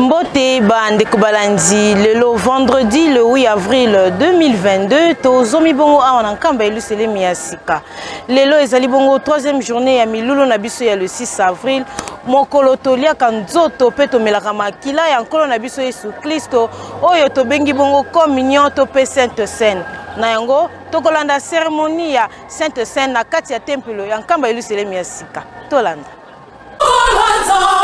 Mbote bande kubalandi le vendredi le 8 avril 2022 tozomi bongo awa na nkamba elusele miyasika lelo ezali bongo troisième journée ya milulu na biso ya le 6 avril mokolo toliaka nzoto pe tomelaka makila ya nkolo na biso Yesu Kristo oyo tobengi bongo communion to pe Sainte Seine na yango tokolanda cérémonie ya Sainte Seine na kati ya temple ya nkamba elusele miyasika tolanda. Alléluia.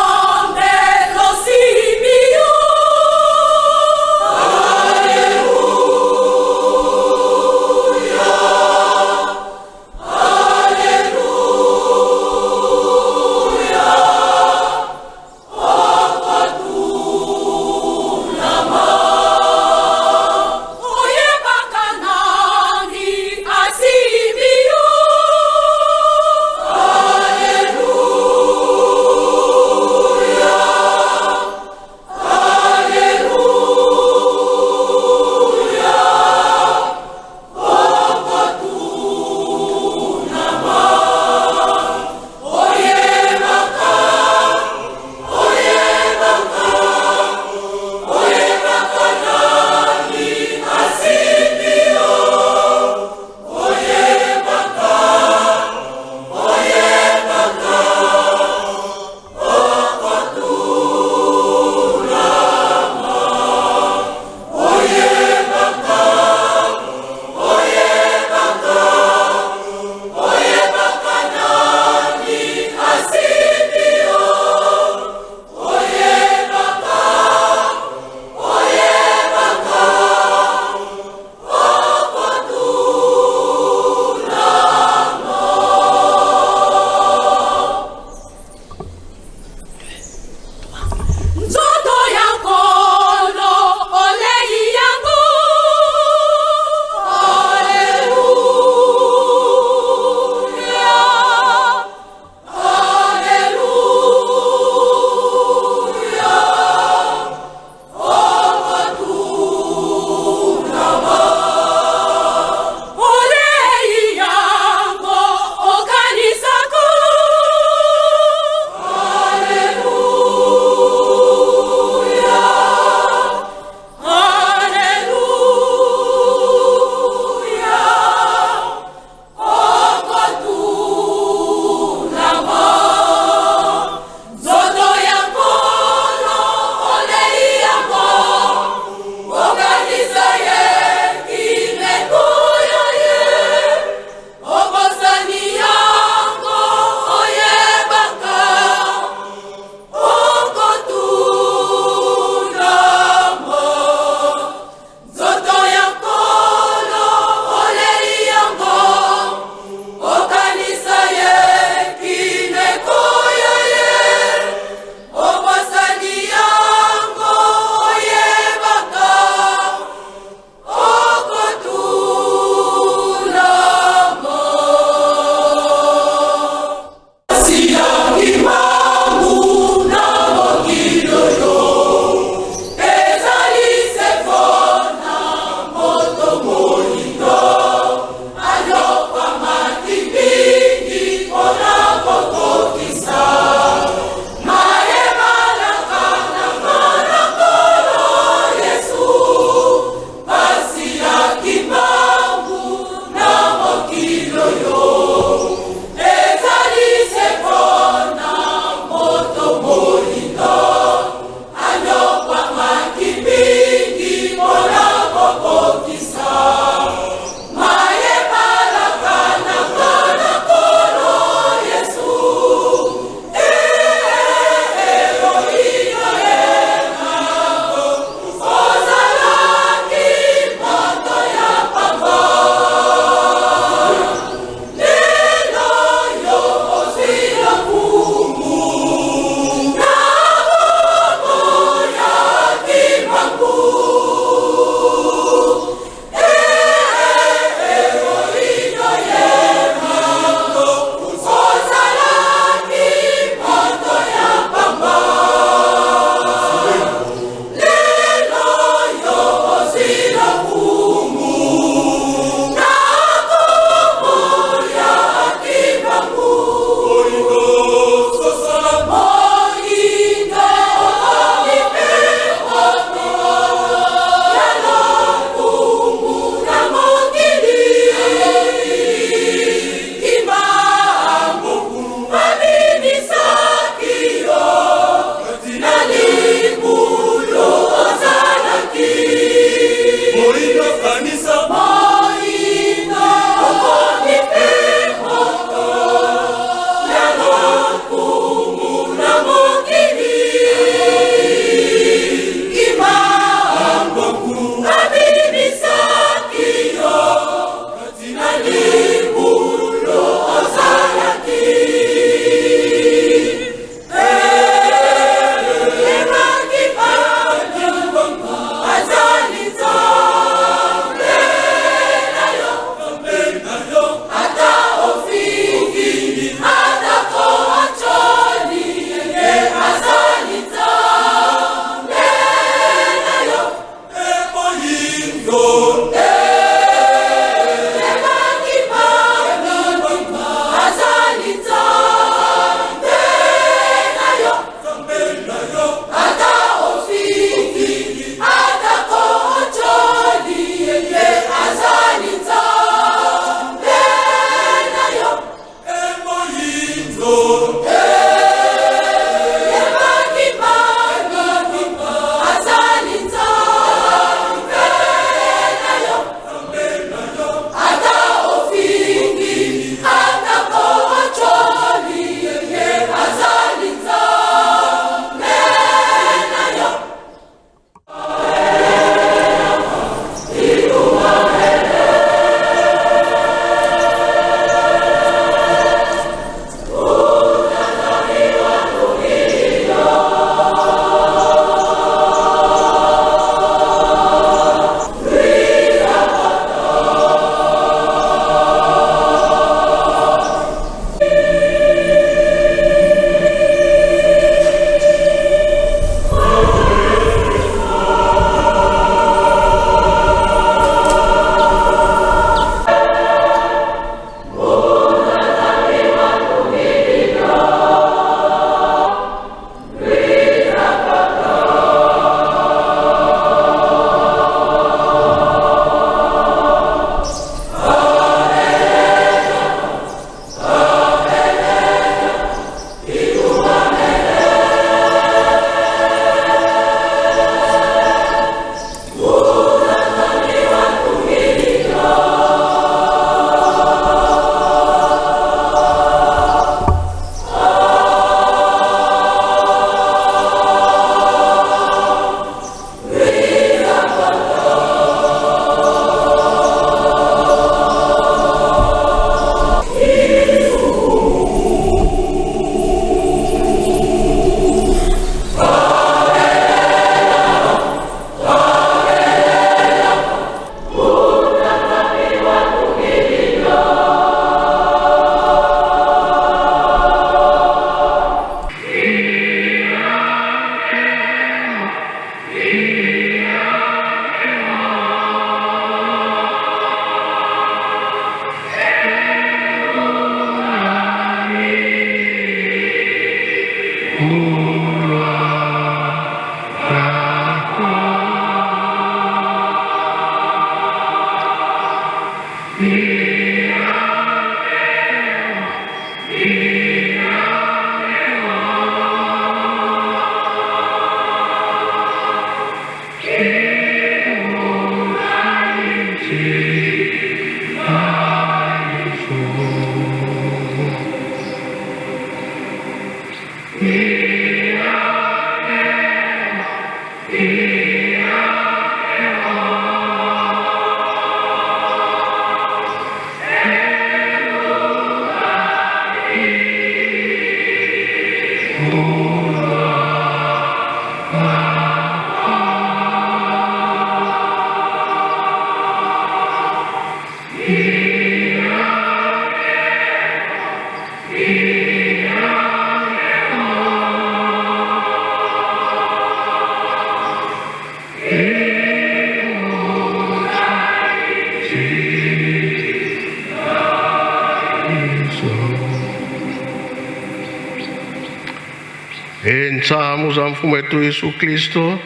Ensamu za mfumo wetu Yesu Kristo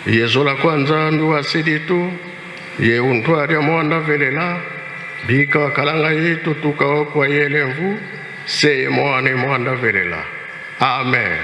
yezo la kwanza nduwasili tu ye untwari mwanda velela bika wakalanga yetu tukaokwa yelemvu se mwane mwanda velela. Amen.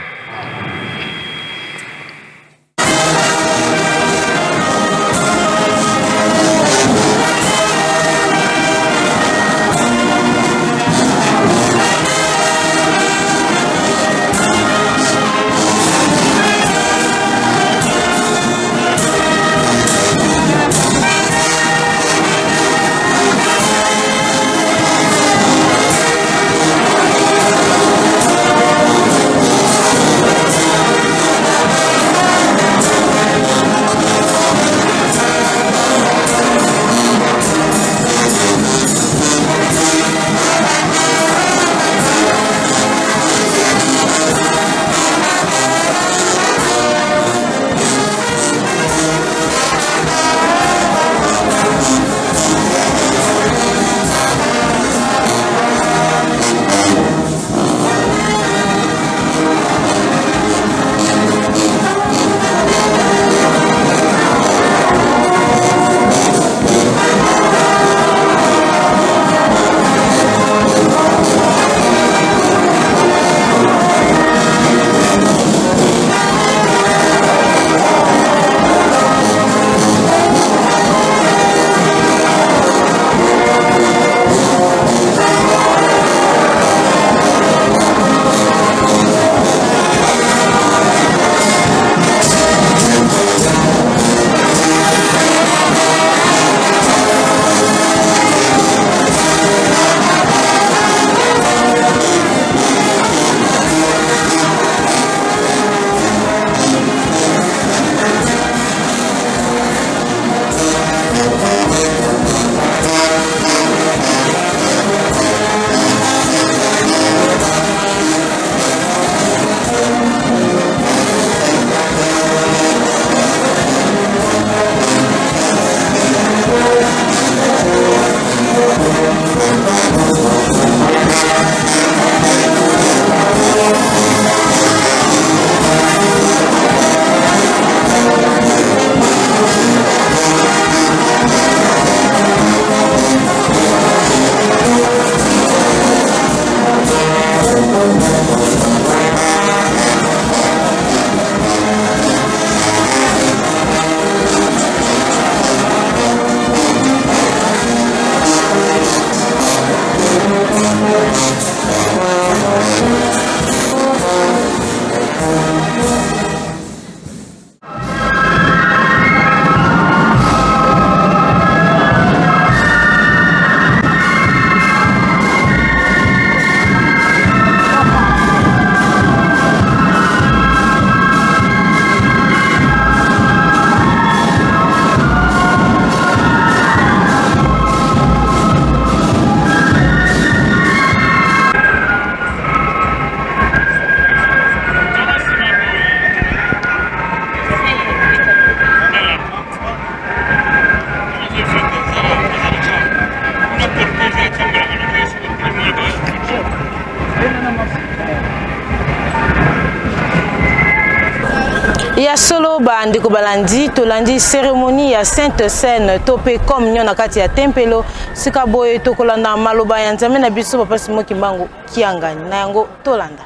Ya solo bandeko balandi tolandi cérémonie ya Sainte Seine topé comme nyona kati ya tempelo sika boye tokolanda maloba ya nzambe na biso papa Simon Kimbangu kiangani na yango tolanda.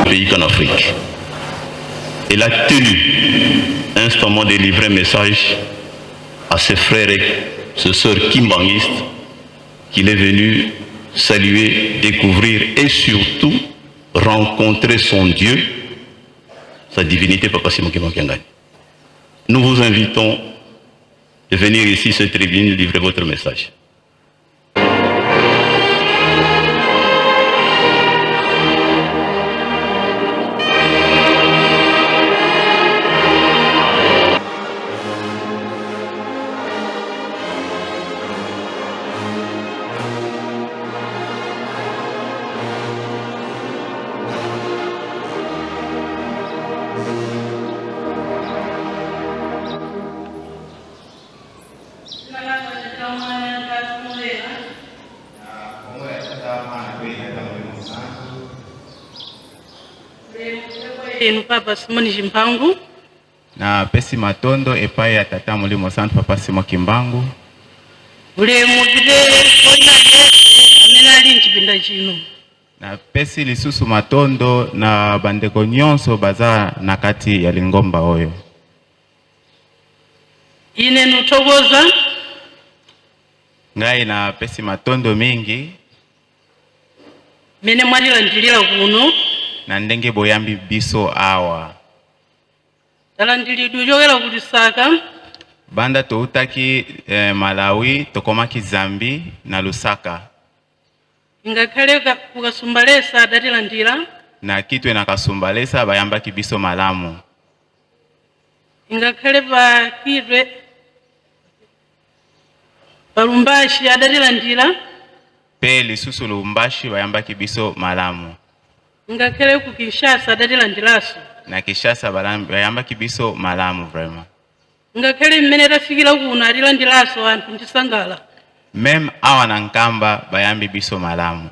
Pays qu'en Afrique. Il a tenu instamment de livrer un message à ses frères et ses sœurs kimbanguistes qu'il est venu saluer, découvrir et surtout rencontrer son Dieu, sa divinité, Papa Simon Kimbangu. Nous vous invitons de venir ici, cette tribune, livrer votre message. enu Papa Simoni Chimpangu na pesi matondo epai ya tata mulimo santu Papa Simon Kimbangu ule mupite koina yese amene ali mchipinda chino na pesi lisusu matondo na bandeko nyonso baza na kati ya lingomba oyo. ine nuthokoza Ngai na pesi matondo mingi mene mwalilandilira kuno na ndenge boyambi biso awa. talandilidwe chokera ku Lusaka Banda toutaki Malawi tokomaki Zambi na Lusaka. ingakhale kukasumbalesa adatilandira Na kitwe na kasumbalesa bayambaki biso malamu. ingakhale pakitwe palumbashi adatilandira Pe lisusu Lumbashi bayambaki biso malamu. ingakhale ku Kinshasa adatilandiraso Na Kishasa bayambaki biso malamu vraiment. ingakhale mmene tafikira kuno atilandiraso anthu ndisangala. Mem awa na Nkamba bayambi biso malamu.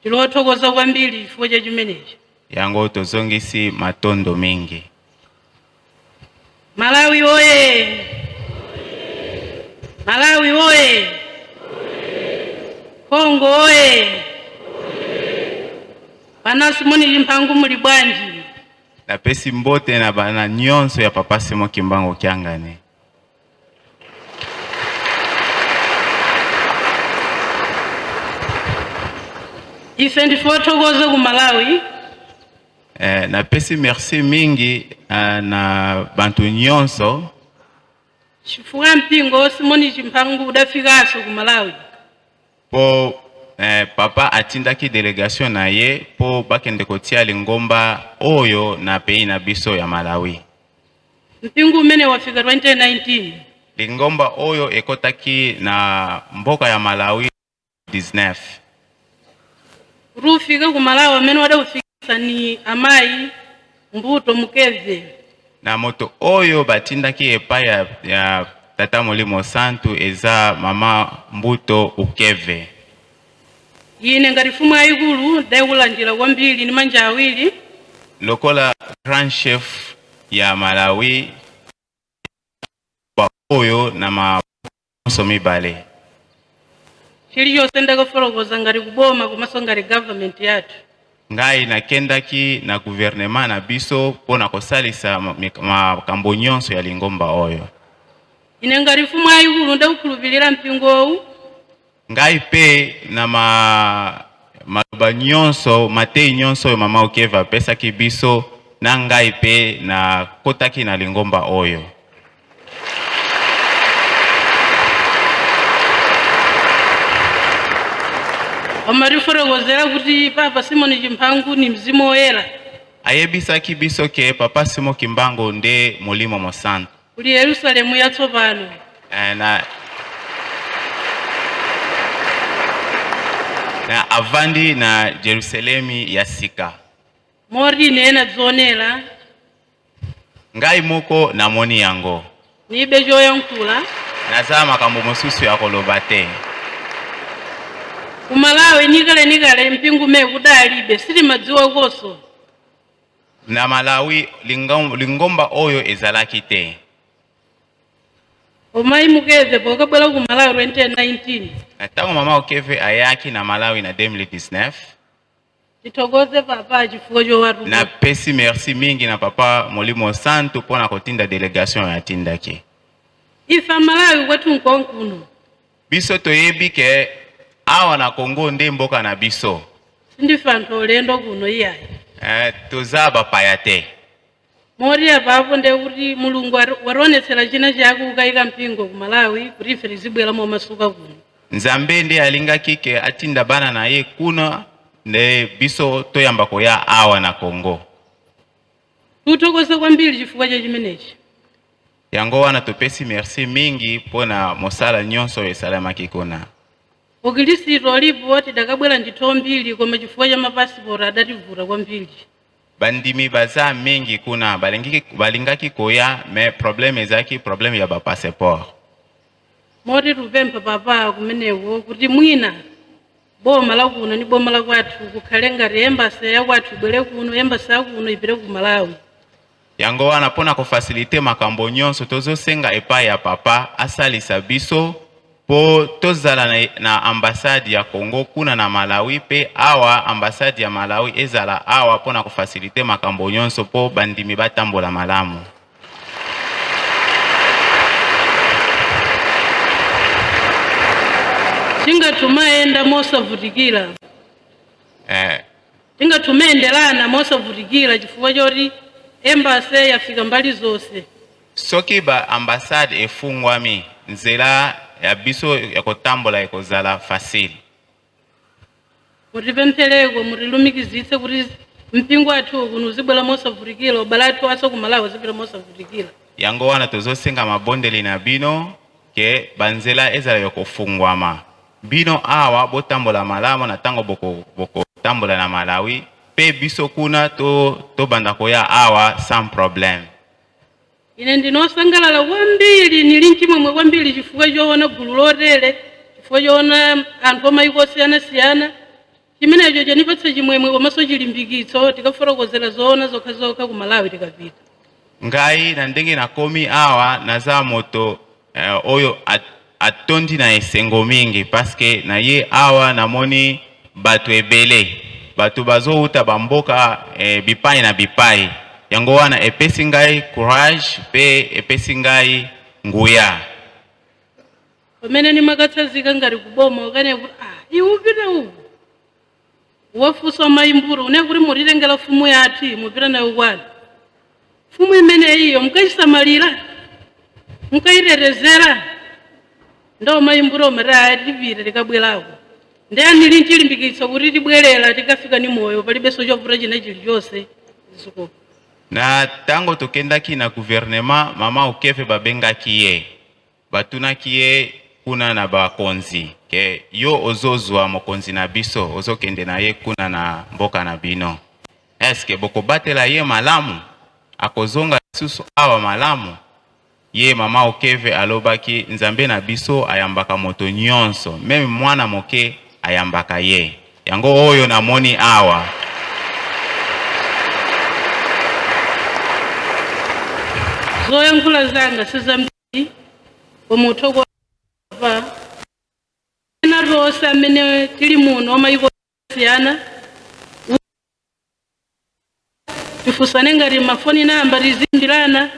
Tilothokoza kwambiri chifukwa cha chimenechi. Yango tozongisi matondo mingi. Malawi oye! Malawi oye! Kongo oye! Bana Simoni Chimpangu muli bwanji? Na pesi mbote na bana nyonso ya Papa Simon Kimbangu Kyangane. Ife ndifothokoza ku Malawi. Na pesi merci mingi na bantu nyonso. Chifukwa mpingo Simoni Chimpangu udafikaso ku Malawi. Po papa atindaki delegation na ye po bakende kotia lingomba oyo na pei na biso ya Malawi. Mpingo umene wafika 2019. Lingomba oyo ekotaki na mboka ya Malawi 19. Rufika ku Malawi amene wadafikisa ni Amai Mbuto Mukeve. Na moto oyo batindaki epai ya tata mulimo santu eza mama Mbuto Ukeve. Ine ngati fumu ayikulu ndaikulandira kwambiri ni manja awiri. Lokola grand chef ya Malawi oyo na maso mibale. Chilichonse ndakafolokoza ngati kuboma komanso ngati government yathu. Ngai nakendaki na gouvernement na biso pona kosalisa makambo nyonso ya lingomba oyo. Ine ngati fumu ayikulu ndakukhulupirira mpingowu. Ngai pe na maloba nyonso matei nyonso yo mama Ukeve apesaki biso na ngai pe na kotaki na lingomba oyo. Amarifotokozera kuti Papa Simoni Chimpangu ni mzimu woyera. Ayebisaki biso ke Papa Simon Kimbangu nde mulimo mosantu. Kuli Yerusalemu yatsopano. Na avandi na Jerusalemi ya sika. Mori nena dzonera. Ngai moko na moni yango. Nibe joyankula. Naza makambo mosusu ya koloba te. Ku Malawi nikale mpingu me kudalibe sili madziwa koso. Na Malawi lingomba oyo ezalaki te. Omai Mukeve pokabwela ku Malawi 2019. Tango mama Ukeve ayaki na Malawi na 2019. Titokoze papa chifukwa chowaruka. Na pesi merci mingi na papa mulimo santu pona kotinda delegation ya tindaki. Ifa Malawi kwatu nkonkuno. Biso toyebi ke awa na Kongo nde mboka na biso. Sindifa ntolendo kuno iyayi. Tozaba payate. Mori apapo nde kuti Mulungu waronetsera china chako ukayika mpingo ku Malawi kuti ife tizibwera mo masuka kuno. Nzambe nde alinga kike atinda bana na ye kuna nde biso toyamba koya awa na Kongo. Tutokoza kwambiri chifukwa cha chimenechi. Yango wana topesi merci mingi pona mosala nyonso esalamaki kuna. Okilisito olipo tidakabwera nditho mbiri koma chifukwa cha mapassport adativuta kwambiri. Bandimi baza mingi kuna balingaki koya me probleme ezaki probleme ya ba passeport. moti rupempa papa kumenewo kuti mwina boma la kuno ni boma la kwathu kukhale ngati embassy ya kwathu ibwere kuno, embassy ya kuno ipite ku Malawi. Yango wana pona kufasilite makambo nyonso tozosenga epai ya papa asalisa biso po tozala na ambassade ya Congo kuna na Malawi pe awa ambassade ya Malawi ezala awa pona kufasilite makambo nyonso po bandimi batambola malamu. Tinga tumaenda mosavutikira. Tinga tumaendelana mosavutikira chifukwa choti embassy yafika mbali zonse. Soki ba ambassade efungwami nzela ya biso ya kutambola ikozala fasili. Mutipemphereko mutilumikizitse kuti mpingo wathu kuno uzibwera mosavutikira, obale athu aso ku Malawi uzipita mosavutikira. Yango wana tozosenga mabondeli na bino ke banzela ezala yokofungwama. Bino awa botambola malamu na tango boko tambola na Malawi pe biso kuna to banda koya awa sans problème. Ine ndinosangalala kwambiri nili nchimwemwe kwambiri chifukwa choona gulu lotere, chifukwa choona anthu omayiko osiyana-siyana. Chimenecho chanipatsa chimwemwe komanso chilimbikitso tikafotokozera zoona zokha ku Malawi tikapita. Ngai na ndenge na komi awa naza moto oyo atondi na esengo mingi paske na ye awa namoni batu ebele, batu bazouta bamboka bipai na bipai. Yango wana epesi ngai courage pe epesi ngai nguya. Pamene nimakatsazika ngati kuboma ukane kuti iwu pita uwu wafusa maimburo une kuti mutitengera fumu yathu mupita nayo kwani. Fumu imene iyo mukayisamalira mukayitetezera ndo maimburo mara tipita tikabwerako. Ndiyani lili nchilimbikitso kuti tibwerera tikafika ni moyo palibenso chovuta china chilichonse ziko. Na tango tokendaki na gouvernement mama Okefe babengaki ye batunaki ye kuna na bakonzi ke yo ozozwa mokonzi na biso ozokende na ye kuna na mboka na bino, eske bokobatela ye malamu akozonga susu awa malamu? Ye mama Okefe alobaki nzambe na biso ayambaka moto nyonso, meme mwana moke ayambaka ye. Yango oyo namoni awa. Zoyankhula zanga sizambiri omutoko pa ena rosa amene tili muno omayiko siyana tifusane ngati mafoni namba tizimbirana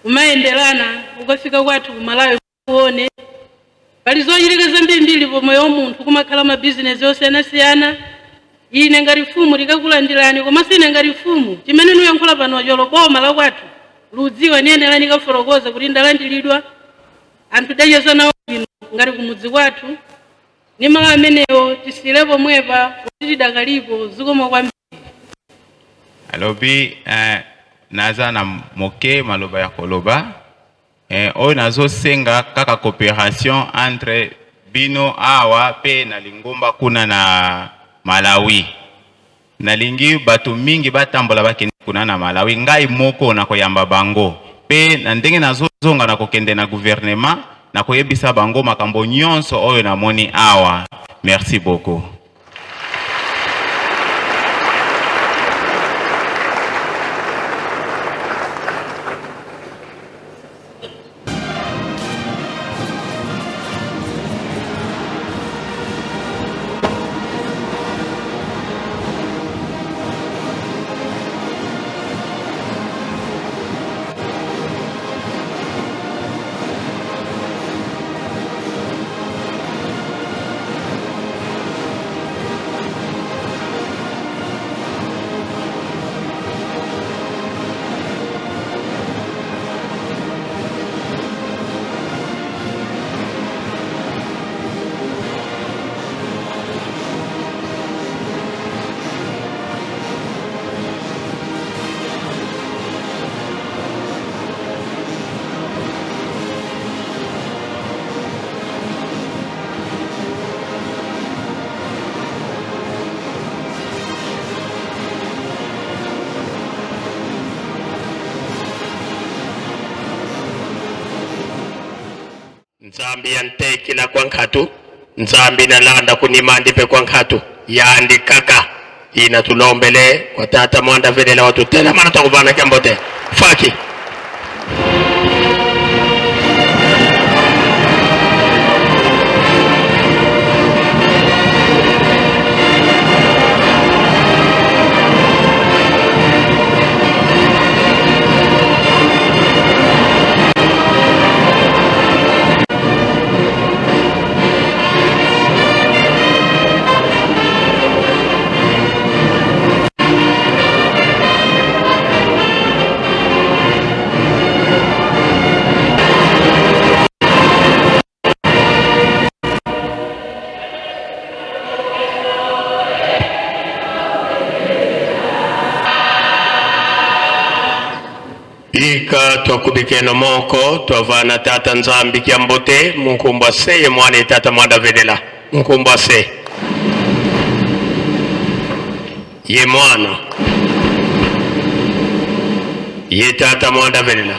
umayenderana ukafika kwathu ku Malawi kuone pali zochitika zambirimbiri pomwe omunthu kumakhala mabizinesi osiyana-siyana. Ine ngati fumu tikakulandirani komanso ine ngati fumu chimene nuyankhula pano cholo boma la kwathu ludziwa niyenera nikaforokoza kuti ndalandilidwa anthu dachezana bwino ngati kumudzi kwathu ni malo amenewo tisilepo mwepa kuti tidakalipo zikomo kwambiri. Alobi naza na moke maloba ya koloba oyo nazosenga kaka coopération entre bino awa pe na lingomba kuna na Malawi. Nalingi batu mingi batambola bakende kuna na Malawi ngai moko na koyamba bango pe na ndenge nazozonga na kokende na gouvernement na koyebisa bango makambo nyonso oyo namoni awa. Merci beaucoup. nzambi yantekila kwa nkhatu nzambi nalanda kunimandipe kwa nkhatu yaandikaka ina tulombele kwa tata mwanda velela watu tena mana takuvana kiambote faki ika twakubikeno moko twavana tata nzambi kiambote munkumbwase ye mwane tata mwanda velela munkumbwase ye mwana ye tata mwanda velela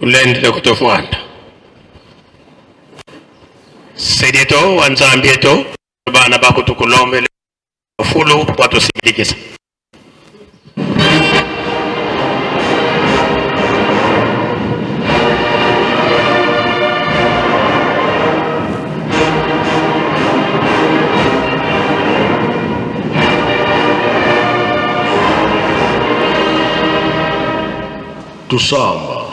ulendile kutofuata sedeto wanzambieto bana bako tukulombele fulu watu sibilikisa tusamba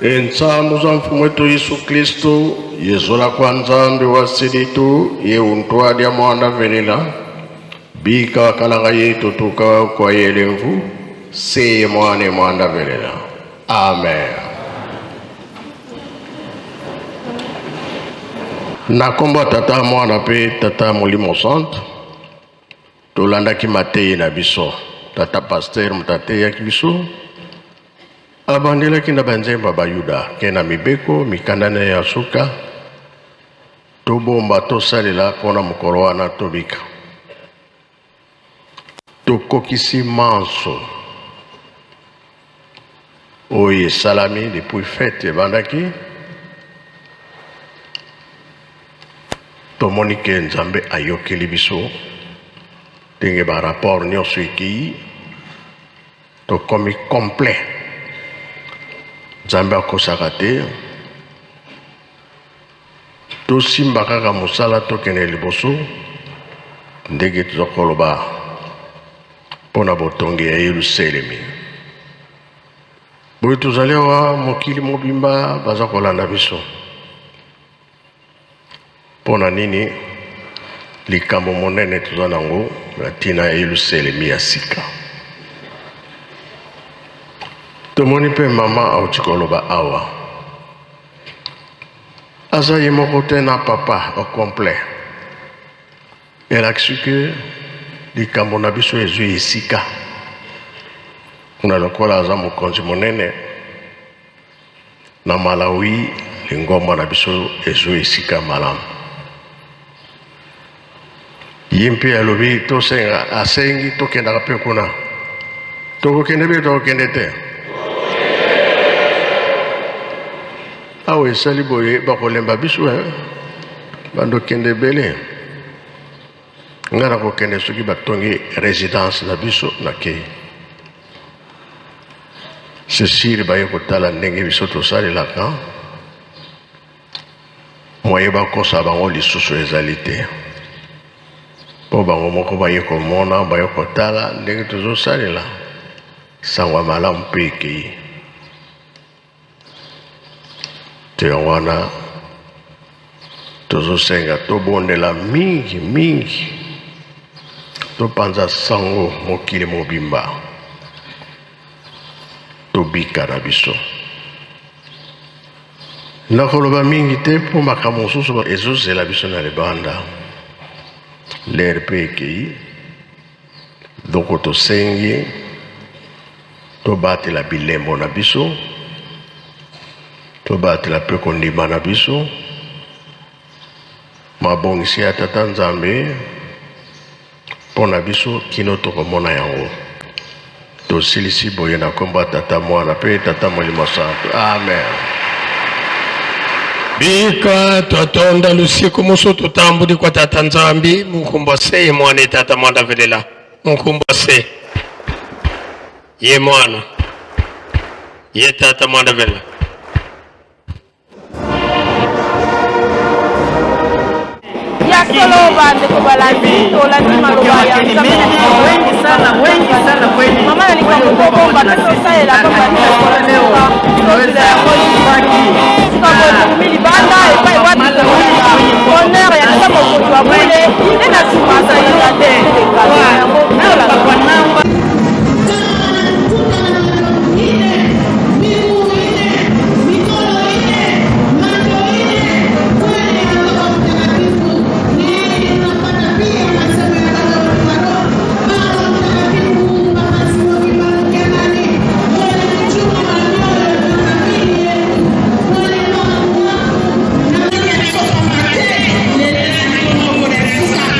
ensambu za mfumu wetu Yesu Kristo yezola kwa nzambi wa siditu ye untwadi ya mwanda velela bika wakalanga yetu tuka kwa yelemvu seye mwane mwanda velela amen. Nakomba tata mwana pe tata molimo santo tolanda ki matei na biso tata pasteur mutate ya kibiso abandela kina banzemba bayuda kena mibeko mikandana ya suka tobomba tosalela pona mokolo wana tobika tokokisi manso oye salami depuis fête bandaki tomoni ke nzambe ayokeli biso ndenge ba rapport nyonso ekei tokomi complet nzambe akosaka te tosimba kaka mosala tokende liboso ndenge toza koloba mpona botongi ya Yerusalemi boye tozali awa mokili mobimba baza kolanda biso mpona nini likambo monene toza nango na ntina ya Yerusalemi ya sika tomoni mpe mama auti koloba awa aza ye moko te na papa au complet elakisi ke likambo na biso ezwi esika kuna lokola aza mokonzi monene na Malawi lingomba na biso ezwi esika malamu ye mpe alobi tosenga asengi tokendaka mpe kuna tokokende mpe tokokende te awe esali boye bakolemba biso bandokende ebele nga na kokende soki batongi résidence na biso na kei sesiri baye kotala ndenge biso tosalelaka moye bakosa bango lisusu ezali te mpo bango moko baye komona baye kotala ndenge tozosalela sango malamu mpe ekei te wana tozosenga tobondela mingi mingi topanza sango mokili mobimba tobika na biso nakoloba mingi te mpo makambo mosusu ezozela biso na libanda lere mpe ekei doko tosengi tobatela bilembo na biso tobatela mpe kondima na biso mabongisi ya tata nzambe mpo na biso kino tokomona yango tosilisi boye na kombo ya tata mwana mpe tata molimo santo amen. Bika twatonda lusiku musu tutambudi kwa tata nzambi munkumbose ye mwana tata mwanda velela munkumbose ye mwana ye tata mwanda velela ya solo bande kubalandi tolandi maloba ya wengi sana kweli. mama alikuwa bomba sasa ila kama ni tunaweza kubaki kumili banda epai watu honneur ya kama kwa bure tena sipasa ya tete kwa namba Thank you.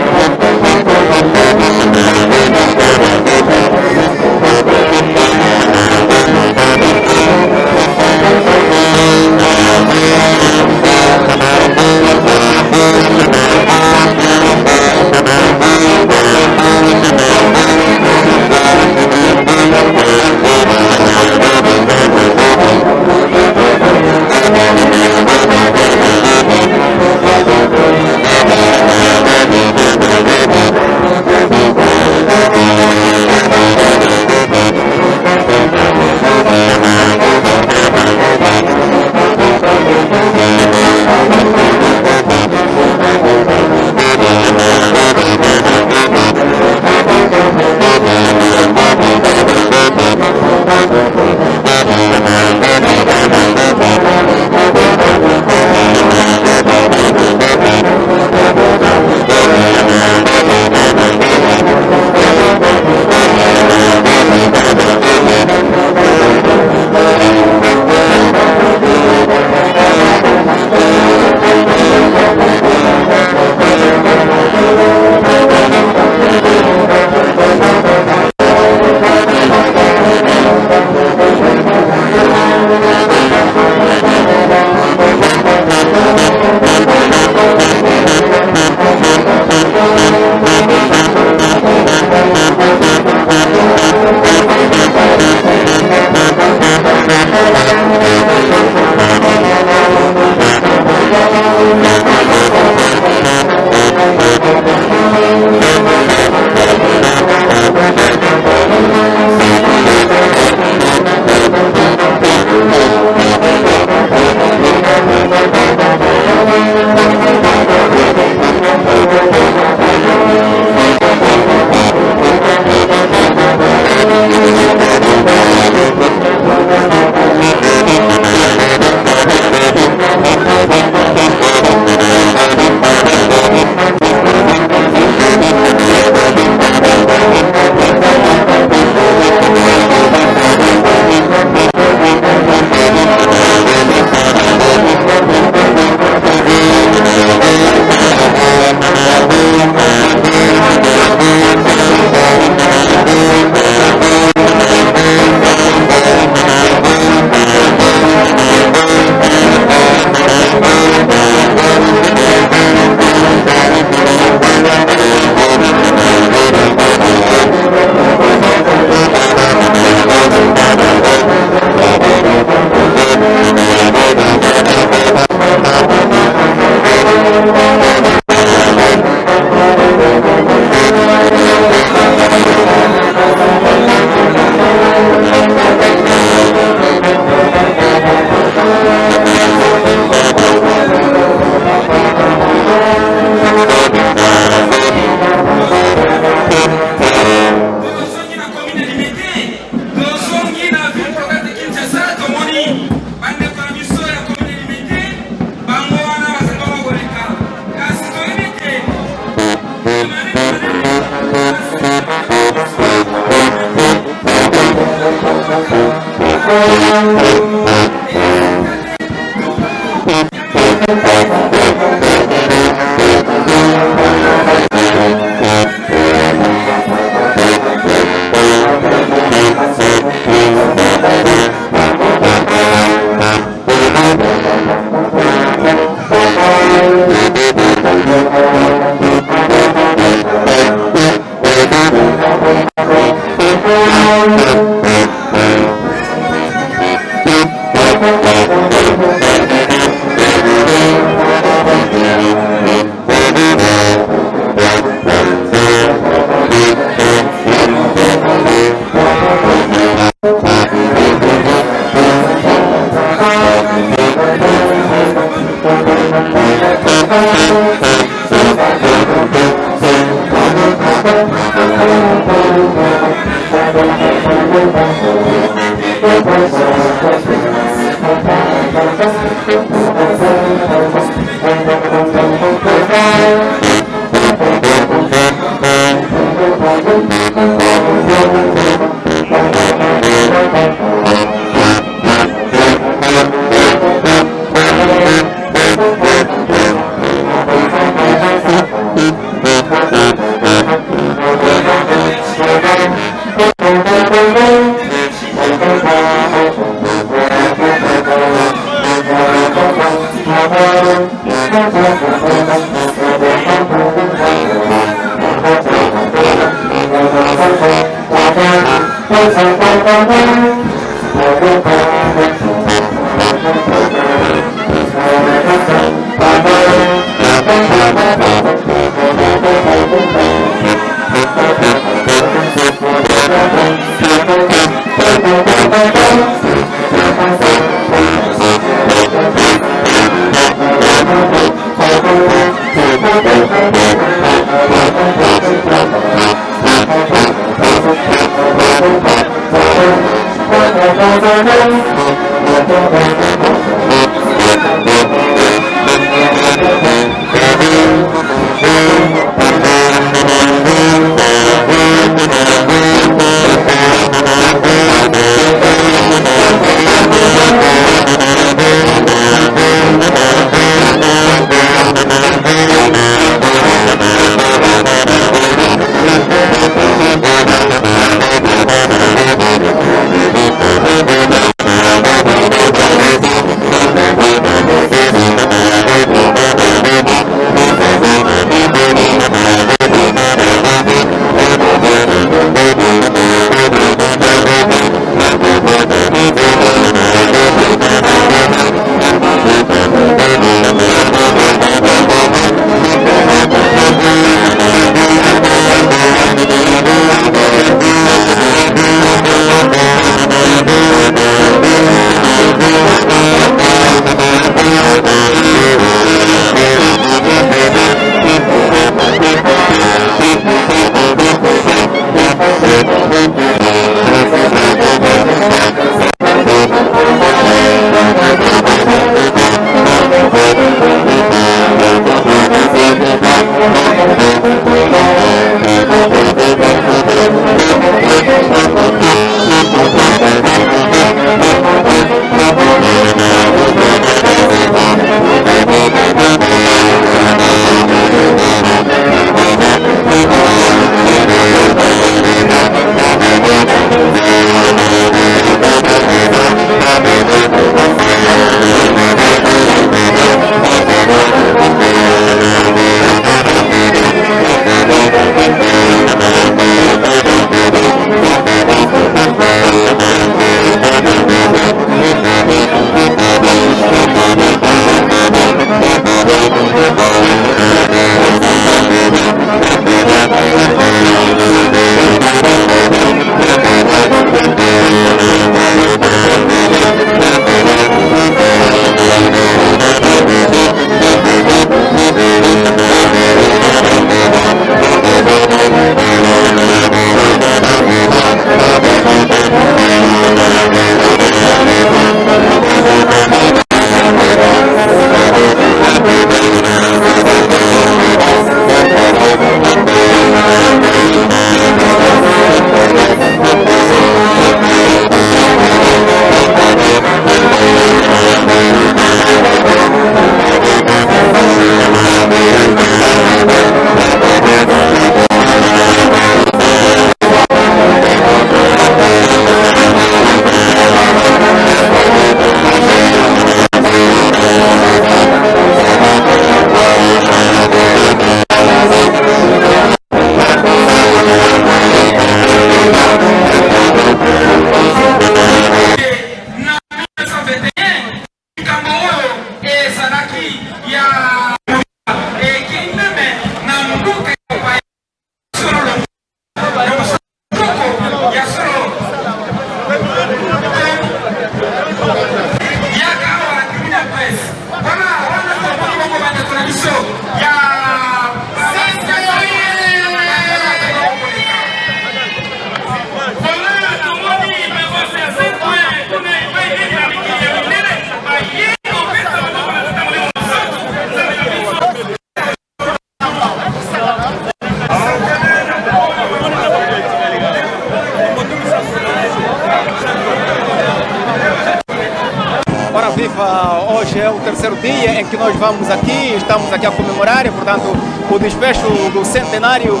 Viva! Hoje é o terceiro dia em que nós estamos aqui a comemorar, portanto, o desfecho do centenário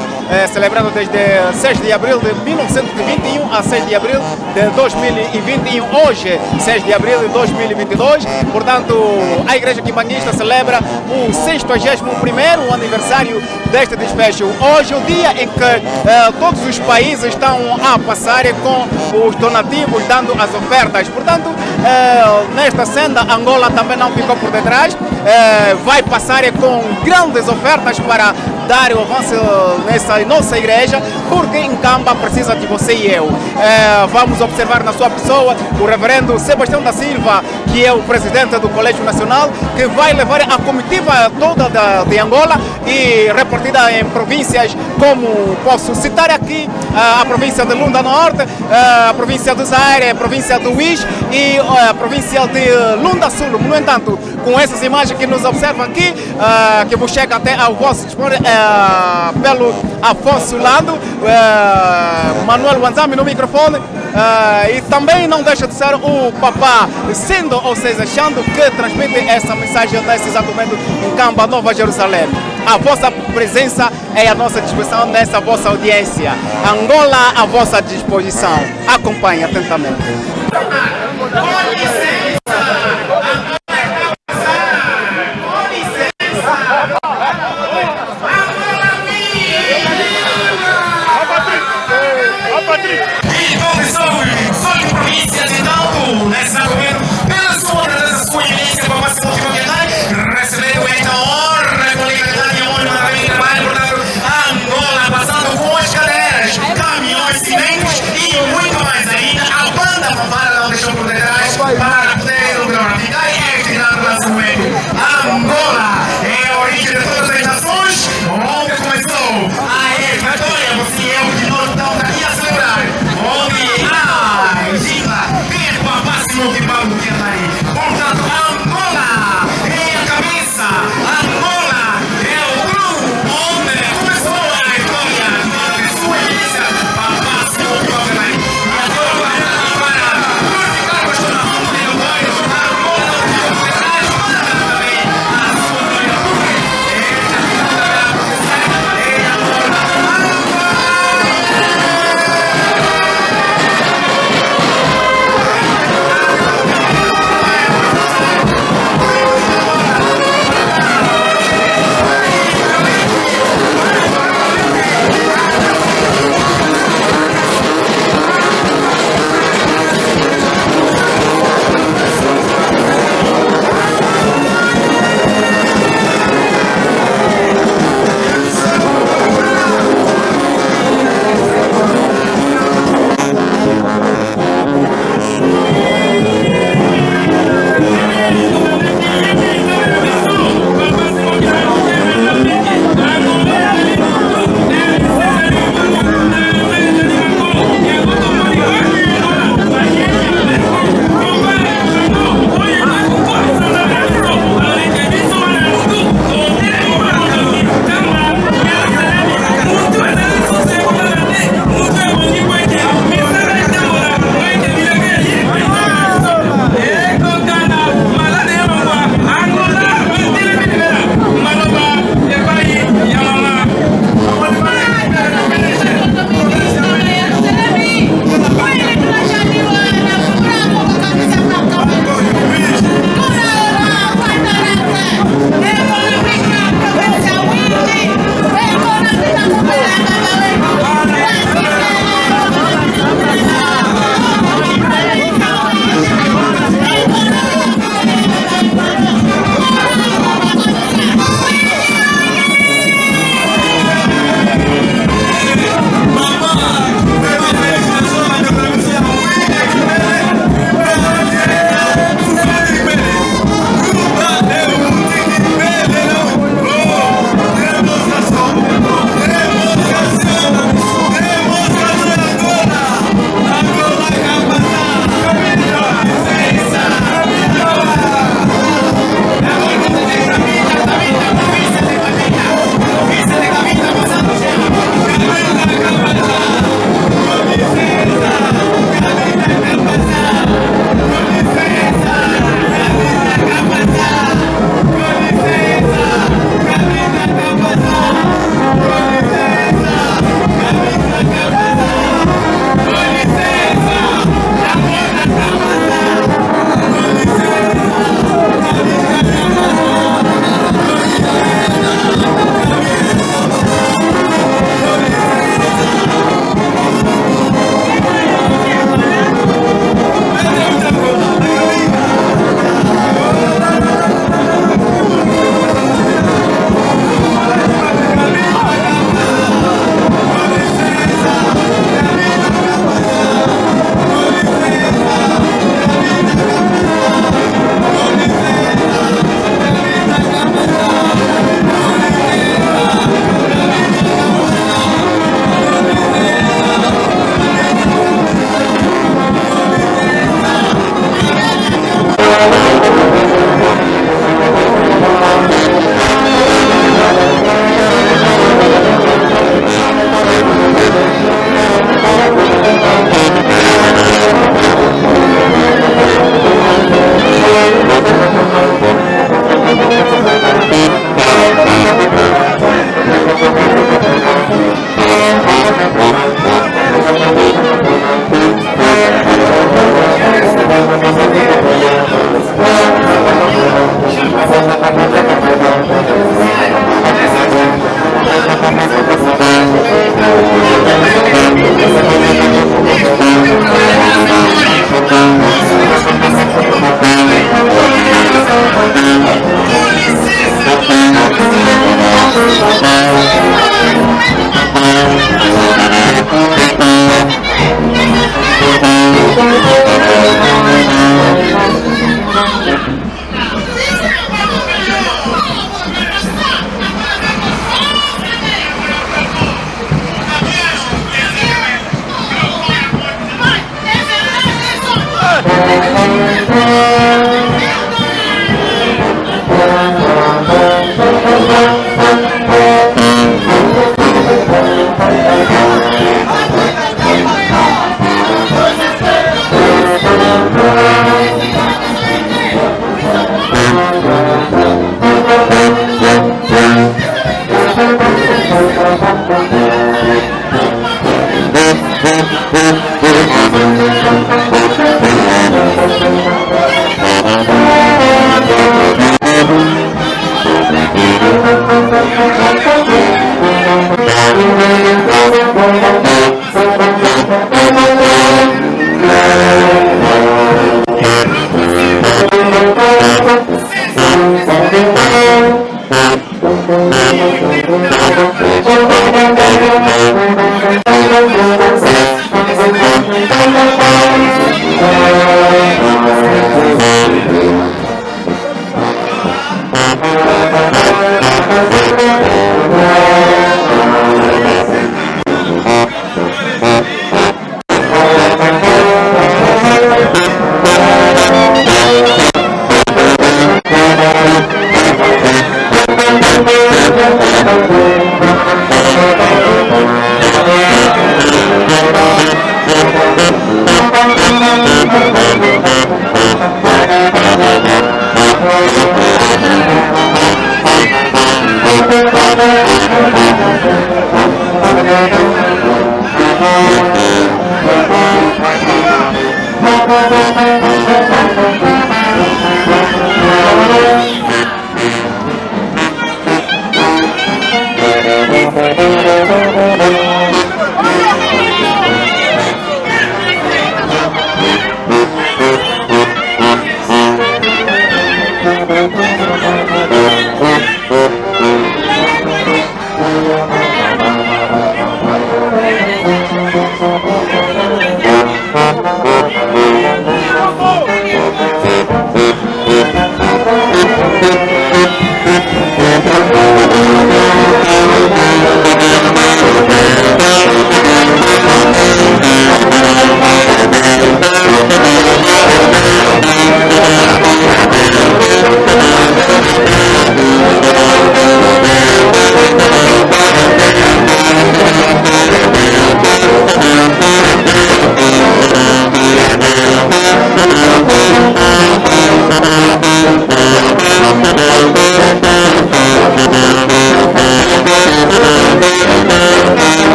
celebrado desde 6 de abril de 1921 a 6 de abril de 2021. Hoje, 6 de abril de 2022, portanto, a Igreja Quimbanguista celebra o 61º aniversário deste desfecho. Hoje é o dia em que todos os países estão a passar com os donativos, dando as ofertas. Portanto, nesta senda, Angola também não ficou por detrás, vai passar com grandes ofertas para dar o avanço nessa nossa igreja, porque Incamba precisa de você e eu. Vamos observar na sua pessoa o reverendo Sebastião da Silva, que é o presidente do Colégio Nacional, que vai levar a comitiva toda de Angola e repartida em províncias, como posso citar aqui, a província de Lunda Norte, a província do Zaire, a província do Uís e a província de Lunda Sul. No entanto, com essas imagens que nos observam aqui, que vos chega até ao vosso dispor, pelo Afonso Lando, Manuel Wanzami no microfone, e também não deixa de ser o papá Sendo, ou seja, Xando, que transmite essa mensagem nesse exato momento em Camba, Nova Jerusalém. A vossa presença é a nossa disposição nessa vossa audiência. Angola à vossa disposição. Acompanhe atentamente. Angola é a origem de todas as nações, onde começou a história, você é o que nós estamos aqui a celebrar, onde a Egipta tem a máxima que vale que é aí. Portanto, Angola é a cabeça, Angola é o grupo onde começou a história de sua igreja, a máxima que vale aí. E agora, para glorificar o seu nome,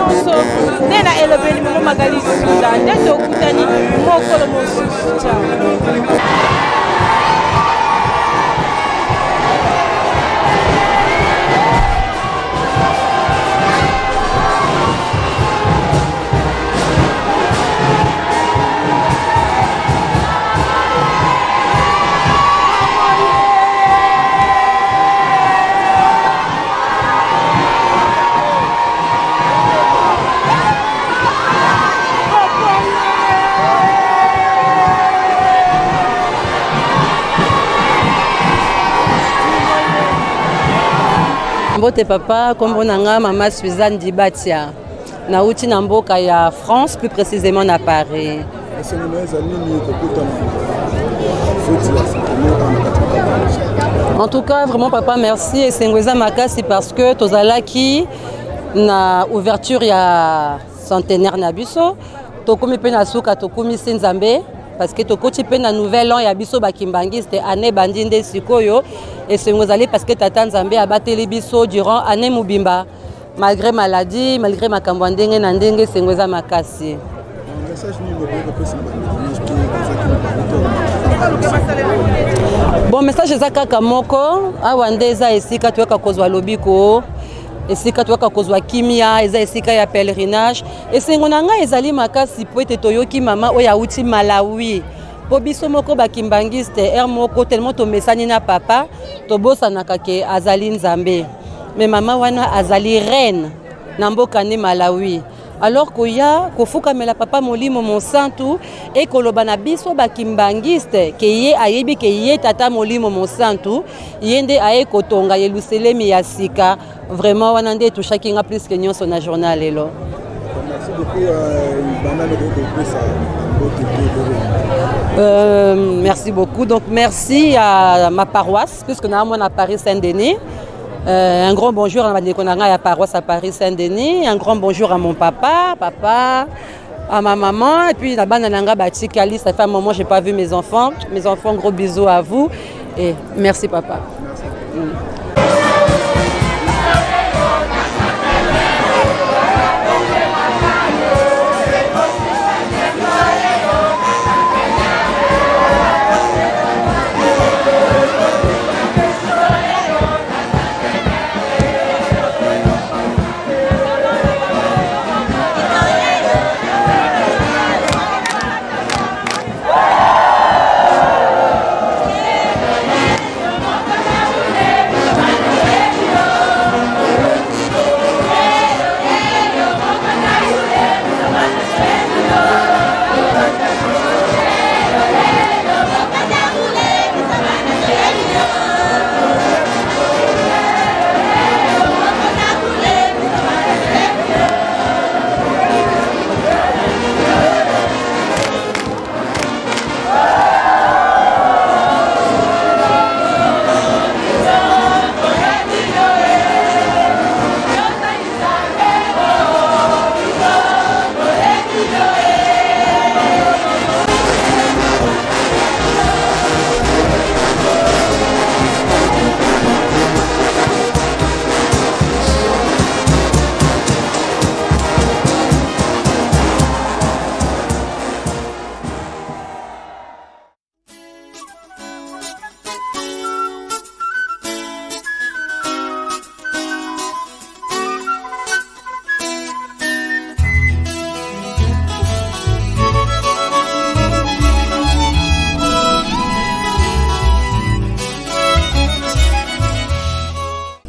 nyonso nde na elobeli Maman Magali Sunda nde tokutani mokolo mosusu. Ciao. Mbote papa, kombo nanga Mama Suzanne Dibatia. Nauti na mboka ya France, plus précisément na Paris. En tout cas, vraiment papa, merci et Sengweza Makasi parce que tozalaki na ouverture ya centenaire na biso. Tokomi pe na suka tokomi Nzambe parce que tokoti pe na nouvel an ya biso bakimbangiste année bandinde sikoyo et Sengwezali parce que tata Nzambe abateli biso durant année mubimba malgré maladie, malgré makambo ndenge na ndenge Sengweza Makasi. Bon message ezaka kamoko awa ndeza esika tuweka kozwa lobiko esika tuweka kozwa kimia eza esika ya pèlerinage esengo na ngai ezali makasi po ete toyoki mama oyo auti Malawi po biso moko bakimbangiste er moko tellement tomesani na papa tobosanaka ke azali Nzambe mais mama wana azali reine na mboka ne Malawi. Alors koya kofukamela papa molimo monsantu et koloba na biso bakimbangiste ke ye ayebi ke ye tata molimo monsantu yende aye kotonga Yerusalemi ya sika vraiment wana nde tushaki nga plus que nyonso na journal lelo. Merci beaucoup. Donc merci à ma paroisse puisque nous sommes à Paris Saint-Denis. Un grand bonjour à la paroisse à Paris Saint-Denis. Un grand bonjour à mon papa, à ma maman. Et puis la banananga Batikali, ça fait un moment que je n'ai pas vu mes enfants. Mes enfants, gros bisous à vous. Et merci papa. Merci.